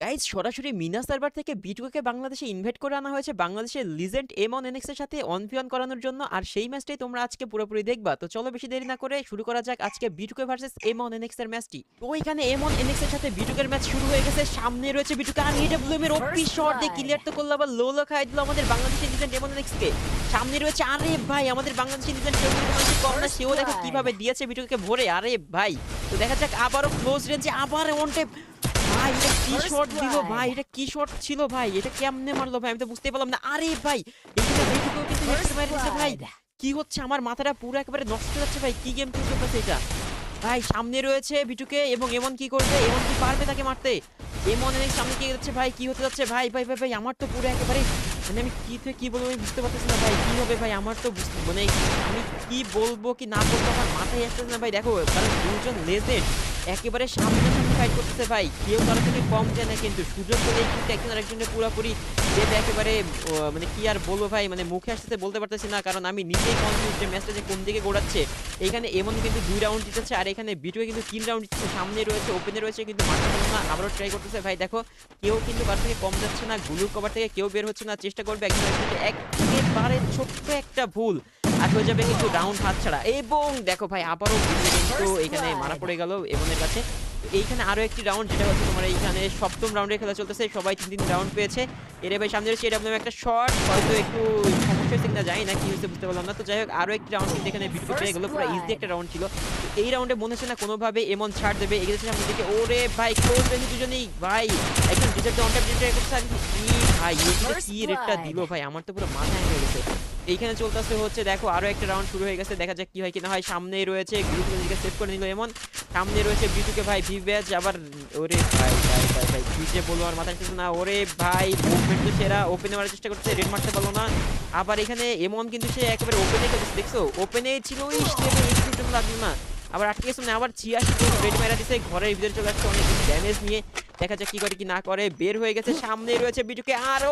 Guys সরাসরি Mina server থেকে বিটুকে বাংলাদেশে ইনভাইট করে আনা হয়েছে বাংলাদেশের লিজেন্ড এমন এনএক্স এর সাথে অন পিয়ন করানোর জন্য। আর সেই ম্যাচটাই তোমরা আজকে পুরোপুরি দেখবা। তো চলো বেশি দেরি না করে শুরু করা যাক আজকে বিটুকে ভার্সেস এমন এনএক্স এর ম্যাচটি। তো এখানে এমন এনএক্স এর সাথে বিটুকের ম্যাচ শুরু হয়ে গেছে। সামনে রয়েছে বিটুকে আর এডব্লিউএম এর ওপি শট দিয়ে ক্লিয়ার তো করলো, আবার লো লো খাই দিল আমাদের বাংলাদেশের লিজেন্ড এমন এনএক্স কে। সামনে রয়েছে আরে ভাই আমাদের বাংলাদেশের লিজেন্ড করোনা, সেও দেখো কিভাবে দিয়েছে বিটুকে ভরে। আরে ভাই তো দেখা যাক আবারও ক্লোজ রেঞ্জে আবার ওয়ান ট্যাপ। ভাই এটা কি শট দিল ভাই, এটা কি শট ছিল ভাই, এটা কেমনে মারলো ভাই আমি তো বুঝতেই পারলাম না। আরে ভাই এখানে বিটুকেও কিন্তু হেডশট মেরে দিয়েছে ভাই। কি হচ্ছে আমার মাথাটা পুরো একেবারে নষ্ট হয়ে যাচ্ছে ভাই, কি গেম চলতেছে এটা ভাই। সামনে রয়েছে বিটুকে এবং এমন কি করবে, এমন কি পারবে তাকে মারতে? এমন অনেক সামনে কি যাচ্ছে ভাই, কি হতে যাচ্ছে ভাই ভাই ভাই ভাই আমার তো পুরো একেবারে মানে আমি কি থেকে কি বলবো আমি বুঝতে পারতেছি না ভাই, কি হবে ভাই আমার তো মানে আমি কি বলবো কি না বলবো আমার মাথায় আসতেছে না ভাই। দেখো কারণ দুজন লেজেন্ড একেবারে সামনাসামনি ফাইট করতেছে ভাই, কেউ কারো থেকে কম যায় না, কিন্তু সুযোগ পেলেই কিন্তু একজন আরেকজনের পুরোপুরি যেটা একেবারে মানে কি আর বলবো ভাই, মানে মুখে আসতে বলতে পারতেছি না, কারণ আমি নিজেই কনফিউজ যে ম্যাচটা যে কোন দিকে গোড়াচ্ছে। এখানে এমন কিন্তু 2 রাউন্ড জিতেছে আর এখানে বিটুয়ে কিন্তু 3 রাউন্ড জিতেছে। সামনে রয়েছে ওপেনে রয়েছে কিন্তু মারতে পারলো না, আবারও ট্রাই করতেছে ভাই। দেখো কেউ কিন্তু কার থেকে কম যাচ্ছে না, গ্লুর কভার থেকে কেউ বের হচ্ছে না, চেষ্টা করবে একজন আরেকজনকে একেবারে ছোট্ট একটা ভুল আর হয়ে যাবে কিন্তু রাউন্ড হাতছাড়া। এবং দেখো ভাই আবারও বিটুয়ে কিন্তু এখানে মারা পড়ে গেল এমনের কাছে। এইখানে আরো একটি রাউন্ড যেটা হচ্ছে তোমার এইখানে সপ্তম রাউন্ডের খেলা চলতেছে, সবাই 3 রাউন্ড পেয়েছে। এর ভাই সামনে রয়েছে এরকম একটা শট, হয়তো একটু সমস্যা হচ্ছে কিনা জানি না, কি হয়েছে বুঝতে পারলাম না। তো যাই হোক আরো একটি রাউন্ড কিন্তু এখানে বিটুকে পেয়ে গেল, পুরো ইজি একটা রাউন্ড ছিল। তো এই রাউন্ডে মনে হচ্ছে না কোনোভাবে এমন ছাড় দেবে, এগিয়েছে সামনের দিকে। ওরে ভাই ক্লোজ রেঞ্জ দুজনেই ভাই, একদম ডিজার্ট অন ট্যাপ ডিজার্ট করছে আর কি ভাই ইউটিতে কি রেটটা দিল ভাই, আমার তো পুরো মাথা হয়ে গেছে। এইখানে চলতেছে হচ্ছে দেখো আরো একটা রাউন্ড শুরু হয়ে গেছে, দেখা যাক কি হয় কিনা হয়। সামনেই রয়েছে গ্রুপ নিজেকে সেভ করে নিল এমন, সামনে রয়েছে বিটুকে ভাই ভিভ্যাজ আবার। ওরে ভাই ভাই ভাই ভাই কি যে বলবো আমার মাথায় আসছে না। ওরে ভাই মুভমেন্ট তো সেরা, ওপেনে মারার চেষ্টা করছে, রেড মারতে পারলো না। আবার এখানে এমন কিন্তু সে একেবারে ওপেনে খেলছে, দেখছো ওপেনে ছিল একটু জন্য লাগলো না, আবার আটকে গেছে না, আবার 86 রেড মারা দিছে, ঘরের ভিতরে চলে আসছে অনেক ড্যামেজ নিয়ে। দেখা যাক কি করে কি না করে, বের হয়ে গেছে। সামনে রয়েছে বিটুকে আরো